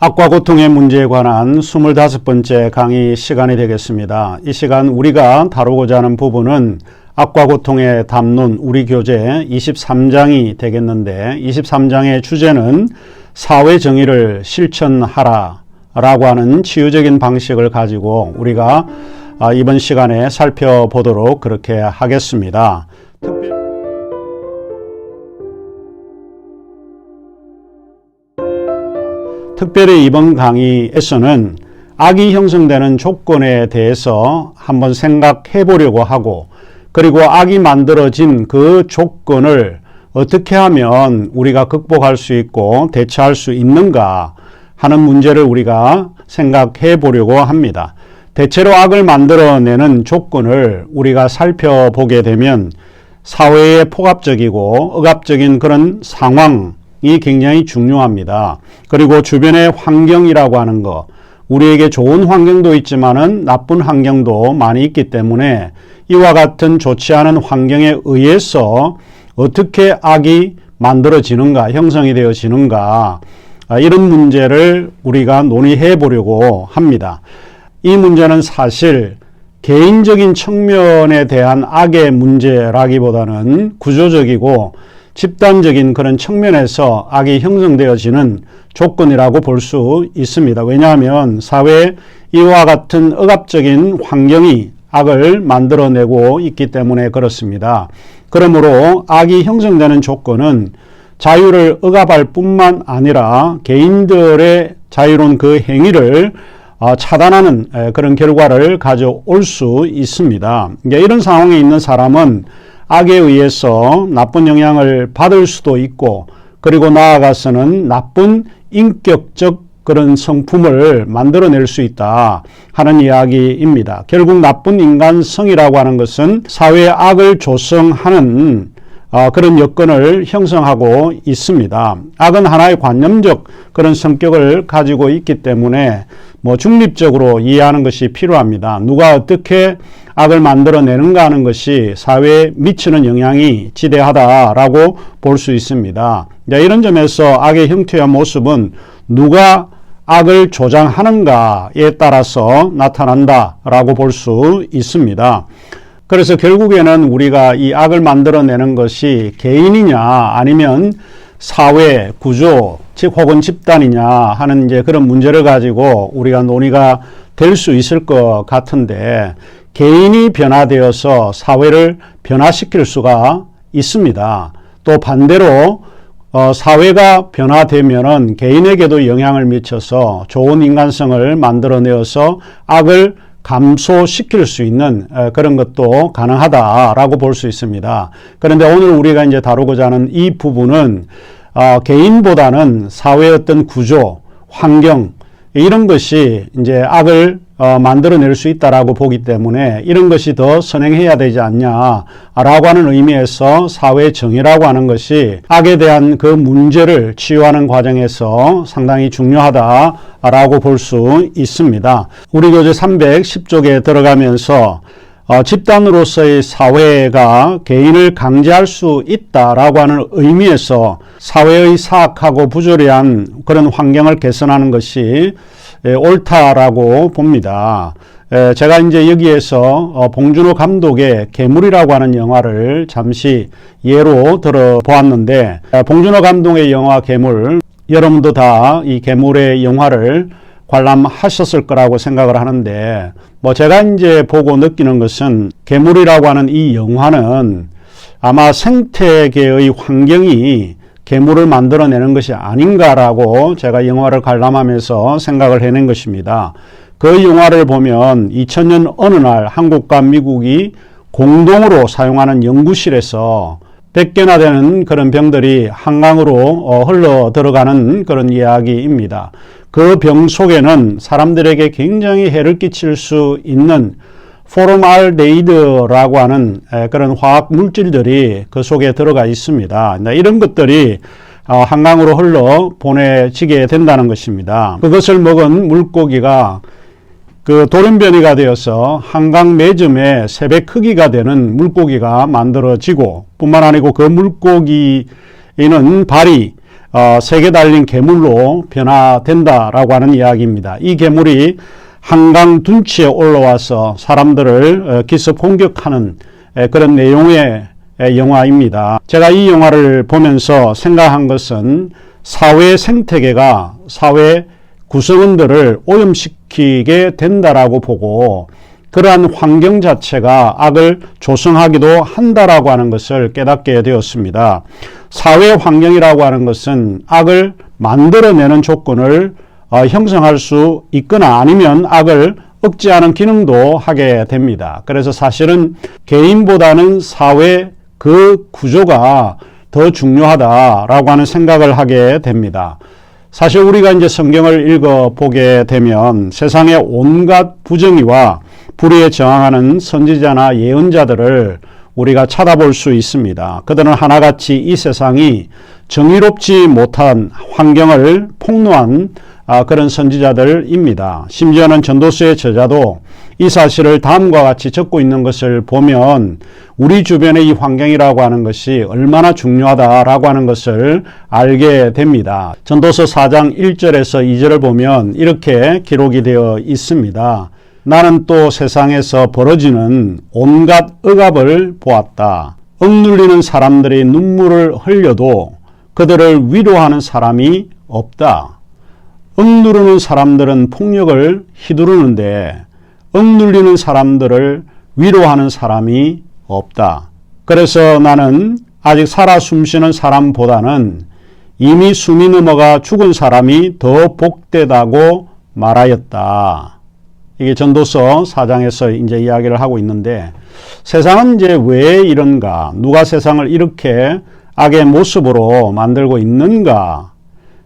악과 고통의 문제에 관한 25번째 강의 시간이 되겠습니다. 이 시간 우리가 다루고자 하는 부분은 악과 고통의 담론 우리 교재 23장이 되겠는데, 23장의 주제는 사회 정의를 실천하라 라고 하는 치유적인 방식을 가지고 우리가 이번 시간에 살펴보도록 그렇게 하겠습니다. 특별히 이번 강의에서는 악이 형성되는 조건에 대해서 한번 생각해 보려고 하고, 그리고 악이 만들어진 그 조건을 어떻게 하면 우리가 극복할 수 있고 대처할 수 있는가 하는 문제를 우리가 생각해 보려고 합니다. 대체로 악을 만들어내는 조건을 우리가 살펴보게 되면 사회의 폭압적이고 억압적인 그런 상황이 굉장히 중요합니다. 그리고 주변의 환경이라고 하는 것, 우리에게 좋은 환경도 있지만은 나쁜 환경도 많이 있기 때문에 이와 같은 좋지 않은 환경에 의해서 어떻게 악이 만들어지는가, 형성이 되어지는가, 이런 문제를 우리가 논의해 보려고 합니다. 이 문제는 사실 개인적인 측면에 대한 악의 문제라기보다는 구조적이고 집단적인 그런 측면에서 악이 형성되어지는 조건이라고 볼 수 있습니다. 왜냐하면 사회에 이와 같은 억압적인 환경이 악을 만들어내고 있기 때문에 그렇습니다. 그러므로 악이 형성되는 조건은 자유를 억압할 뿐만 아니라 개인들의 자유로운 그 행위를 차단하는 그런 결과를 가져올 수 있습니다. 이런 상황에 있는 사람은 악에 의해서 나쁜 영향을 받을 수도 있고, 그리고 나아가서는 나쁜 인격적 그런 성품을 만들어낼 수 있다 하는 이야기입니다. 결국 나쁜 인간성이라고 하는 것은 사회의 악을 조성하는 그런 여건을 형성하고 있습니다. 악은 하나의 관념적 그런 성격을 가지고 있기 때문에 중립적으로 이해하는 것이 필요합니다. 누가 어떻게 악을 만들어내는가 하는 것이 사회에 미치는 영향이 지대하다라고 볼 수 있습니다. 이런 점에서 악의 형태와 모습은 누가 악을 조장하는가에 따라서 나타난다라고 볼 수 있습니다. 그래서 결국에는 우리가 이 악을 만들어내는 것이 개인이냐 아니면 사회, 구조, 즉 혹은 집단이냐 하는 그런 문제를 가지고 우리가 논의가 될 수 있을 것 같은데, 개인이 변화되어서 사회를 변화시킬 수가 있습니다. 또 반대로 사회가 변화되면은 개인에게도 영향을 미쳐서 좋은 인간성을 만들어내어서 악을 감소시킬 수 있는 그런 것도 가능하다라고 볼 수 있습니다. 그런데 오늘 우리가 이제 다루고자 하는 이 부분은 개인보다는 사회의 어떤 구조, 환경, 이런 것이 이제 악을 만들어낼 수 있다라고 보기 때문에 이런 것이 더 선행해야 되지 않냐라고 하는 의미에서 사회 정의라고 하는 것이 악에 대한 그 문제를 치유하는 과정에서 상당히 중요하다라고 볼 수 있습니다. 우리 교재 310쪽에 들어가면서 집단으로서의 사회가 개인을 강제할 수 있다라고 하는 의미에서 사회의 사악하고 부조리한 그런 환경을 개선하는 것이 옳다라고 봅니다. 제가 이제 여기에서 봉준호 감독의 괴물이라고 하는 영화를 잠시 예로 들어 보았는데, 봉준호 감독의 영화 괴물, 여러분도 다 이 괴물의 영화를 관람하셨을 거라고 생각을 하는데, 제가 이제 보고 느끼는 것은 괴물이라고 하는 이 영화는 아마 생태계의 환경이 괴물을 만들어내는 것이 아닌가라고 제가 영화를 관람하면서 생각을 해낸 것입니다. 그 영화를 보면 2000년 어느 날 한국과 미국이 공동으로 사용하는 연구실에서 100개나 되는 그런 병들이 한강으로 흘러 들어가는 그런 이야기입니다. 그 병 속에는 사람들에게 굉장히 해를 끼칠 수 있는 포름알데히드라고 하는 그런 화학 물질들이 그 속에 들어가 있습니다. 이런 것들이 한강으로 흘러 보내지게 된다는 것입니다. 그것을 먹은 물고기가 그 돌연변이가 되어서 한강 매점의 3배 크기가 되는 물고기가 만들어지고, 뿐만 아니고 그 물고기는 발이 색에 달린 괴물로 변화된다라고 하는 이야기입니다. 이 괴물이 한강 둔치에 올라와서 사람들을 기습 공격하는 그런 내용의 영화입니다. 제가 이 영화를 보면서 생각한 것은 사회 생태계가 사회 구성원들을 오염시키게 된다라고 보고 그러한 환경 자체가 악을 조성하기도 한다라고 하는 것을 깨닫게 되었습니다. 사회 환경이라고 하는 것은 악을 만들어내는 조건을 형성할 수 있거나 아니면 악을 억제하는 기능도 하게 됩니다. 그래서 사실은 개인보다는 사회 그 구조가 더 중요하다라고 하는 생각을 하게 됩니다. 사실 우리가 이제 성경을 읽어보게 되면 세상의 온갖 부정의와 불의에 저항하는 선지자나 예언자들을 우리가 찾아볼 수 있습니다. 그들은 하나같이 이 세상이 정의롭지 못한 환경을 폭로한 그런 선지자들입니다. 심지어는 전도서의 저자도 이 사실을 다음과 같이 적고 있는 것을 보면 우리 주변의 이 환경이라고 하는 것이 얼마나 중요하다라고 하는 것을 알게 됩니다. 전도서 4장 1절에서 2절을 보면 이렇게 기록이 되어 있습니다. 나는 또 세상에서 벌어지는 온갖 억압을 보았다. 억눌리는 사람들이 눈물을 흘려도 그들을 위로하는 사람이 없다. 억누르는 사람들은 폭력을 휘두르는데 억눌리는 사람들을 위로하는 사람이 없다. 그래서 나는 아직 살아 숨쉬는 사람보다는 이미 숨이 넘어가 죽은 사람이 더 복되다고 말하였다. 이게 전도서 4장에서 이제 이야기를 하고 있는데 세상은 이제 왜 이런가? 누가 세상을 이렇게 악의 모습으로 만들고 있는가?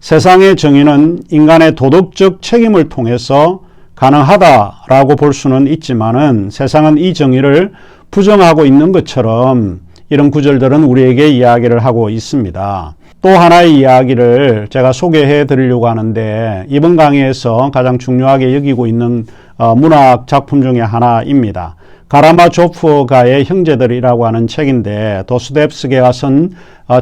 세상의 정의는 인간의 도덕적 책임을 통해서 가능하다라고 볼 수는 있지만은 세상은 이 정의를 부정하고 있는 것처럼 이런 구절들은 우리에게 이야기를 하고 있습니다. 또 하나의 이야기를 제가 소개해 드리려고 하는데 이번 강의에서 가장 중요하게 여기고 있는 문학 작품 중에 하나입니다. 가라마조프가의 형제들이라고 하는 책인데 도스토옙스키가 쓴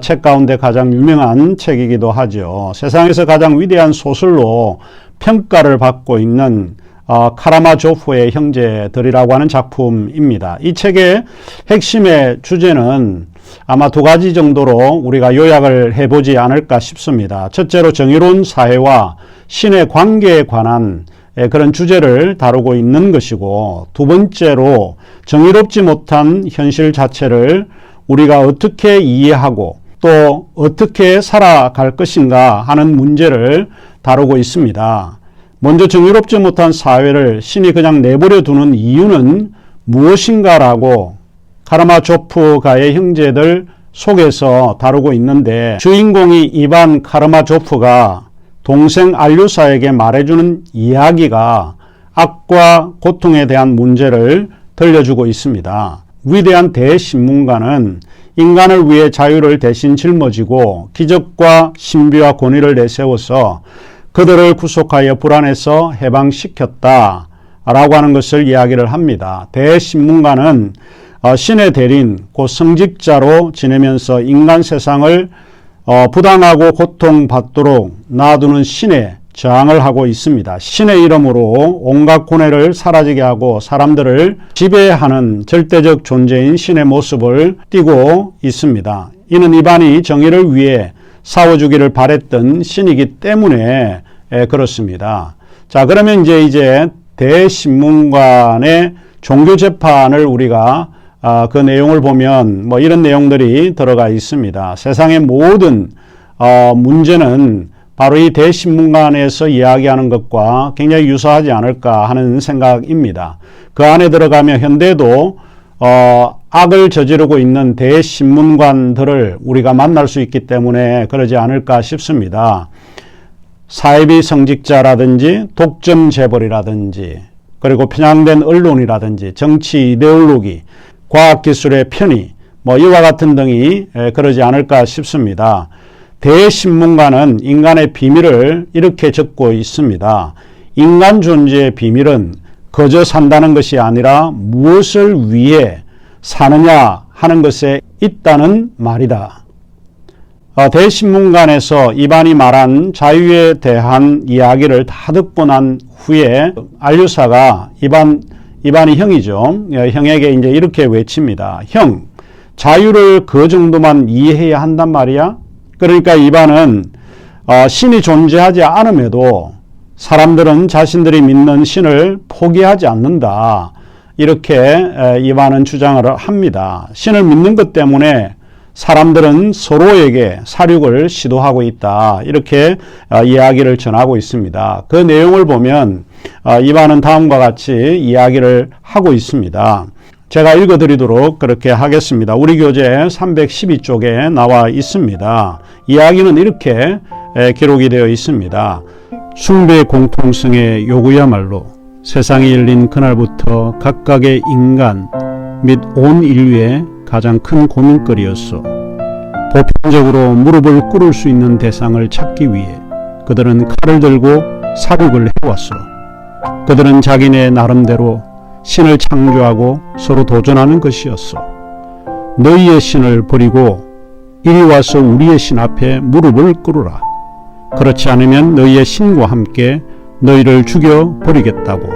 책 가운데 가장 유명한 책이기도 하죠. 세상에서 가장 위대한 소설로 평가를 받고 있는 카라마조프의 형제들이라고 하는 작품입니다. 이 책의 핵심의 주제는 아마 두 가지 정도로 우리가 요약을 해보지 않을까 싶습니다. 첫째로 정의로운 사회와 신의 관계에 관한 그런 주제를 다루고 있는 것이고 두 번째로 정의롭지 못한 현실 자체를 우리가 어떻게 이해하고 또 어떻게 살아갈 것인가 하는 문제를 다루고 있습니다. 먼저 정의롭지 못한 사회를 신이 그냥 내버려 두는 이유는 무엇인가라고 카라마조프가의 형제들 속에서 다루고 있는데 주인공이 이반 카라마조프가 동생 알류사에게 말해주는 이야기가 악과 고통에 대한 문제를 들려주고 있습니다. 위대한 대신문가는 인간을 위해 자유를 대신 짊어지고 기적과 신비와 권위를 내세워서 그들을 구속하여 불안에서 해방시켰다 라고 하는 것을 이야기를 합니다. 대신문가는 신의 대리인 곧 성직자로 지내면서 인간 세상을 부당하고 고통받도록 놔두는 신에 저항을 하고 있습니다. 신의 이름으로 온갖 고뇌를 사라지게 하고 사람들을 지배하는 절대적 존재인 신의 모습을 띠고 있습니다. 이는 이반이 정의를 위해 싸워주기를 바랬던 신이기 때문에 그렇습니다. 자, 그러면 이제 대신문관의 종교재판을 우리가 그 내용을 보면 뭐 이런 내용들이 들어가 있습니다. 세상의 모든 문제는 바로 이 대신문관에서 이야기하는 것과 굉장히 유사하지 않을까 하는 생각입니다. 그 안에 들어가면 현대도 악을 저지르고 있는 대신문관들을 우리가 만날 수 있기 때문에 그러지 않을까 싶습니다. 사이비 성직자라든지 독점 재벌이라든지 그리고 편향된 언론이라든지 정치 이데올로기 과학기술의 편의 뭐 이와 같은 등이 그러지 않을까 싶습니다. 대신문가는 인간의 비밀을 이렇게 적고 있습니다. 인간 존재의 비밀은 거저 산다는 것이 아니라 무엇을 위해 사느냐 하는 것에 있다는 말이다. 대신문관에서 이반이 말한 자유에 대한 이야기를 다 듣고 난 후에 안류사가 이반이 형이죠. 형에게 이제 이렇게 외칩니다. 형, 자유를 그 정도만 이해해야 한단 말이야? 그러니까 이반은 신이 존재하지 않음에도 사람들은 자신들이 믿는 신을 포기하지 않는다. 이렇게 이반은 주장을 합니다. 신을 믿는 것 때문에 사람들은 서로에게 살육을 시도하고 있다. 이렇게 이야기를 전하고 있습니다. 그 내용을 보면 이반은 다음과 같이 이야기를 하고 있습니다. 제가 읽어드리도록 그렇게 하겠습니다. 우리 교재 312쪽에 나와 있습니다. 이야기는 이렇게 기록이 되어 있습니다. 숭배 공통성의 요구야말로 세상이 열린 그날부터 각각의 인간 및 온 인류의 가장 큰 고민거리였소. 보편적으로 무릎을 꿇을 수 있는 대상을 찾기 위해 그들은 칼을 들고 살육을 해왔소. 그들은 자기네 나름대로 신을 창조하고 서로 도전하는 것이었소. 너희의 신을 버리고 이리 와서 우리의 신 앞에 무릎을 꿇으라. 그렇지 않으면 너희의 신과 함께 너희를 죽여버리겠다고.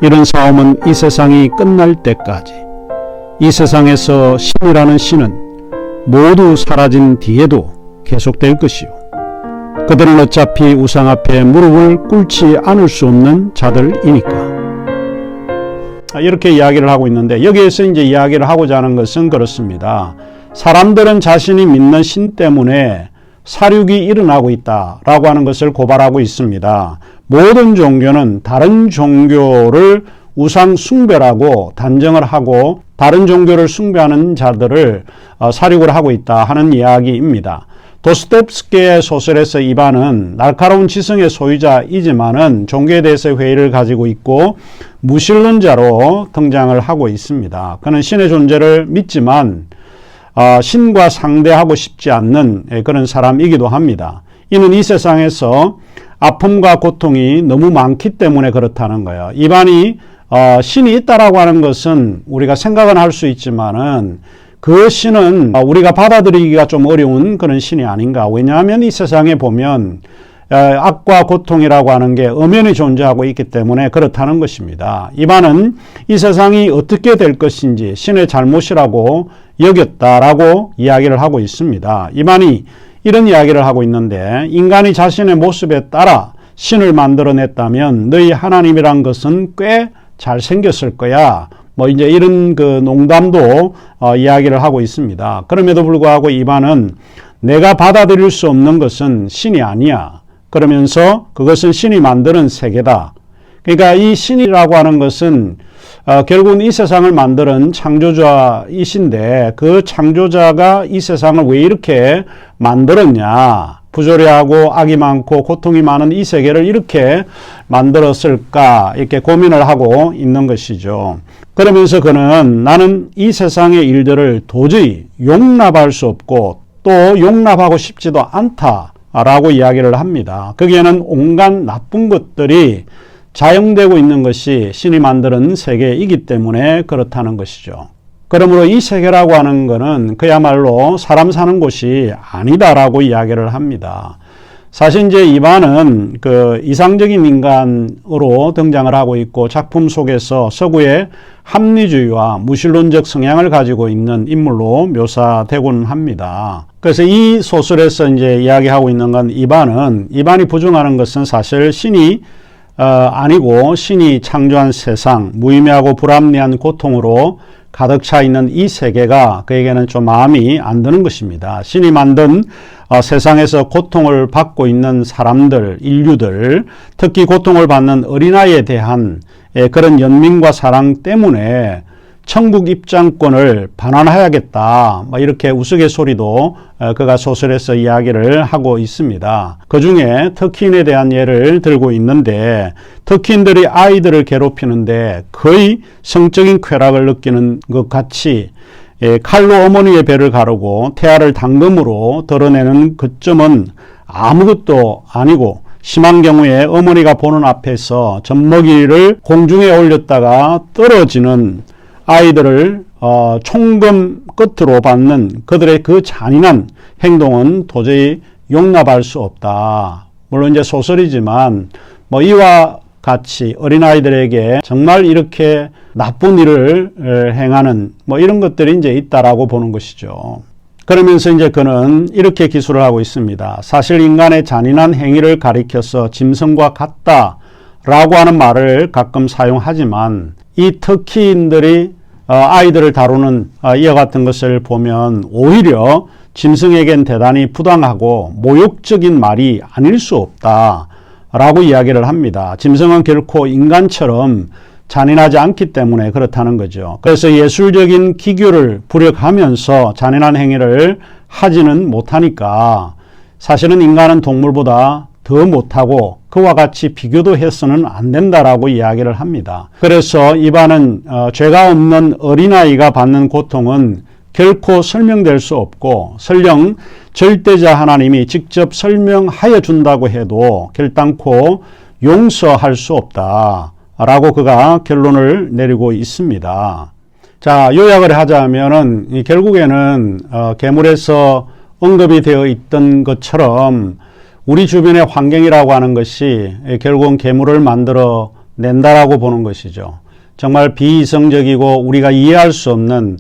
이런 싸움은 이 세상이 끝날 때까지, 이 세상에서 신이라는 신은 모두 사라진 뒤에도 계속될 것이요. 그들은 어차피 우상 앞에 무릎을 꿇지 않을 수 없는 자들이니까. 이렇게 이야기를 하고 있는데, 여기에서 이제 이야기를 하고자 하는 것은 그렇습니다. 사람들은 자신이 믿는 신 때문에 살육이 일어나고 있다라고 하는 것을 고발하고 있습니다. 모든 종교는 다른 종교를 우상 숭배라고 단정을 하고 다른 종교를 숭배하는 자들을 살육을 하고 있다 하는 이야기입니다. 도스토옙스키의 소설에서 이반은 날카로운 지성의 소유자이지만은 종교에 대해서 회의를 가지고 있고 무신론자로 등장을 하고 있습니다. 그는 신의 존재를 믿지만 신과 상대하고 싶지 않는 그런 사람이기도 합니다. 이는 이 세상에서 아픔과 고통이 너무 많기 때문에 그렇다는 거예요. 이반이 신이 있다라고 하는 것은 우리가 생각은 할 수 있지만은 그 신은 우리가 받아들이기가 좀 어려운 그런 신이 아닌가. 왜냐하면 이 세상에 보면 악과 고통이라고 하는 게 엄연히 존재하고 있기 때문에 그렇다는 것입니다. 이반은 이 세상이 어떻게 될 것인지 신의 잘못이라고 여겼다라고 이야기를 하고 있습니다. 이반이 이런 이야기를 하고 있는데, 인간이 자신의 모습에 따라 신을 만들어냈다면 너희 하나님이란 것은 꽤 잘생겼을 거야. 뭐 이제 이런 그 농담도 이야기를 하고 있습니다. 그럼에도 불구하고 이반은 내가 받아들일 수 없는 것은 신이 아니야. 그러면서 그것은 신이 만드는 세계다. 그러니까 이 신이라고 하는 것은 결국은 이 세상을 만드는 창조자이신데, 그 창조자가 이 세상을 왜 이렇게 만들었냐. 부조리하고 악이 많고 고통이 많은 이 세계를 이렇게 만들었을까, 이렇게 고민을 하고 있는 것이죠. 그러면서 그는 나는 이 세상의 일들을 도저히 용납할 수 없고 또 용납하고 싶지도 않다라고 이야기를 합니다. 거기에는 온갖 나쁜 것들이 자영되고 있는 것이 신이 만드는 세계이기 때문에 그렇다는 것이죠. 그러므로 이 세계라고 하는 것은 그야말로 사람 사는 곳이 아니다라고 이야기를 합니다. 사실 이제 이반은 그 이상적인 인간으로 등장을 하고 있고 작품 속에서 서구의 합리주의와 무신론적 성향을 가지고 있는 인물로 묘사되곤 합니다. 그래서 이 소설에서 이제 이야기하고 있는 건 이반이 부정하는 것은 사실 신이 아니고 신이 창조한 세상, 무의미하고 불합리한 고통으로 가득 차 있는 이 세계가 그에게는 좀 마음이 안 드는 것입니다. 신이 만든 세상에서 고통을 받고 있는 사람들, 인류들, 특히 고통을 받는 어린아이에 대한 그런 연민과 사랑 때문에 천국 입장권을 반환해야겠다. 이렇게 우스갯소리도 그가 소설에서 이야기를 하고 있습니다. 그 중에 터키인에 대한 예를 들고 있는데, 터키인들이 아이들을 괴롭히는데 거의 성적인 쾌락을 느끼는 것 같이 칼로 어머니의 배를 가르고 태아를 당금으로 덜어내는 그 점은 아무것도 아니고, 심한 경우에 어머니가 보는 앞에서 젖먹이를 공중에 올렸다가 떨어지는 아이들을 총금 끝으로 받는 그들의 그 잔인한 행동은 도저히 용납할 수 없다. 물론 이제 소설이지만 뭐 이와 같이 어린아이들에게 정말 이렇게 나쁜 일을 행하는 뭐 이런 것들이 이제 있다라고 보는 것이죠. 그러면서 이제 그는 이렇게 기술을 하고 있습니다. 사실 인간의 잔인한 행위를 가리켜서 짐승과 같다라고 하는 말을 가끔 사용하지만 이 터키인들이 아이들을 다루는 이와 같은 것을 보면 오히려 짐승에겐 대단히 부당하고 모욕적인 말이 아닐 수 없다라고 이야기를 합니다. 짐승은 결코 인간처럼 잔인하지 않기 때문에 그렇다는 거죠. 그래서 예술적인 기교를 부려가면서 잔인한 행위를 하지는 못하니까 사실은 인간은 동물보다 더 못하고 그와 같이 비교도 해서는 안 된다라고 이야기를 합니다. 그래서 이반은 죄가 없는 어린아이가 받는 고통은 결코 설명될 수 없고 설령 절대자 하나님이 직접 설명하여 준다고 해도 결단코 용서할 수 없다. 라고 그가 결론을 내리고 있습니다. 자, 요약을 하자면은 결국에는 계물에서 언급이 되어 있던 것처럼 우리 주변의 환경이라고 하는 것이 결국은 계물을 만들어 낸다라고 보는 것이죠. 정말 비이성적이고 우리가 이해할 수 없는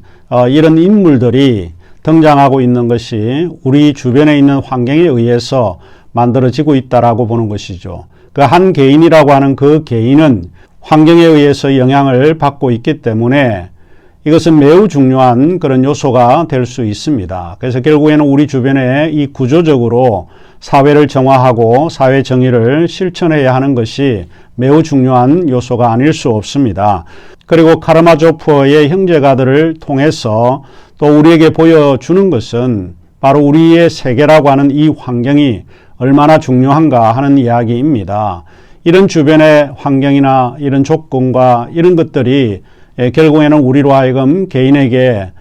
이런 인물들이 등장하고 있는 것이 우리 주변에 있는 환경에 의해서 만들어지고 있다라고 보는 것이죠. 그 한 개인이라고 하는 그 개인은 환경에 의해서 영향을 받고 있기 때문에 이것은 매우 중요한 그런 요소가 될 수 있습니다. 그래서 결국에는 우리 주변에 이 구조적으로 사회를 정화하고 사회 정의를 실천해야 하는 것이 매우 중요한 요소가 아닐 수 없습니다. 그리고 카르마조프의 형제가들을 통해서 또 우리에게 보여주는 것은 바로 우리의 세계라고 하는 이 환경이 얼마나 중요한가 하는 이야기입니다. 이런 주변의 환경이나 이런 조건과 이런 것들이 결국에는 우리로 하여금 개인에게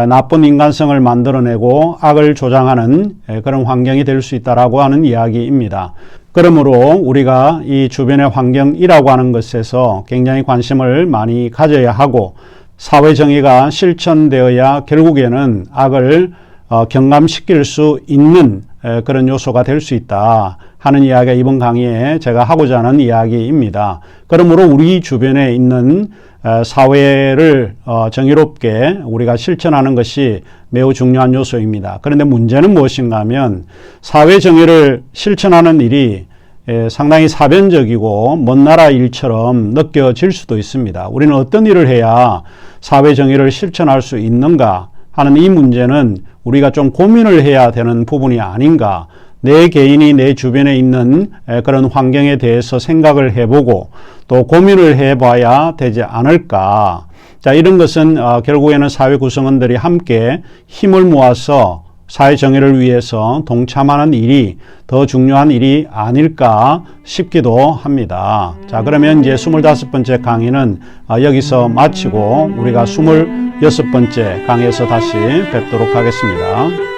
나쁜 인간성을 만들어내고 악을 조장하는 그런 환경이 될 수 있다라고 하는 이야기입니다. 그러므로 우리가 이 주변의 환경이라고 하는 것에서 굉장히 관심을 많이 가져야 하고 사회 정의가 실천되어야 결국에는 악을 경감시킬 수 있는 그런 요소가 될 수 있다 하는 이야기가 이번 강의에 제가 하고자 하는 이야기입니다. 그러므로 우리 주변에 있는 사회를 정의롭게 우리가 실천하는 것이 매우 중요한 요소입니다. 그런데 문제는 무엇인가 하면 사회 정의를 실천하는 일이 상당히 사변적이고 먼 나라 일처럼 느껴질 수도 있습니다. 우리는 어떤 일을 해야 사회 정의를 실천할 수 있는가 하는 이 문제는 우리가 좀 고민을 해야 되는 부분이 아닌가. 내 개인이 내 주변에 있는 그런 환경에 대해서 생각을 해보고 또 고민을 해봐야 되지 않을까. 자, 이런 것은 결국에는 사회 구성원들이 함께 힘을 모아서 사회 정의를 위해서 동참하는 일이 더 중요한 일이 아닐까 싶기도 합니다. 자, 그러면 이제 25번째 강의는 여기서 마치고 우리가 26번째 강의에서 다시 뵙도록 하겠습니다.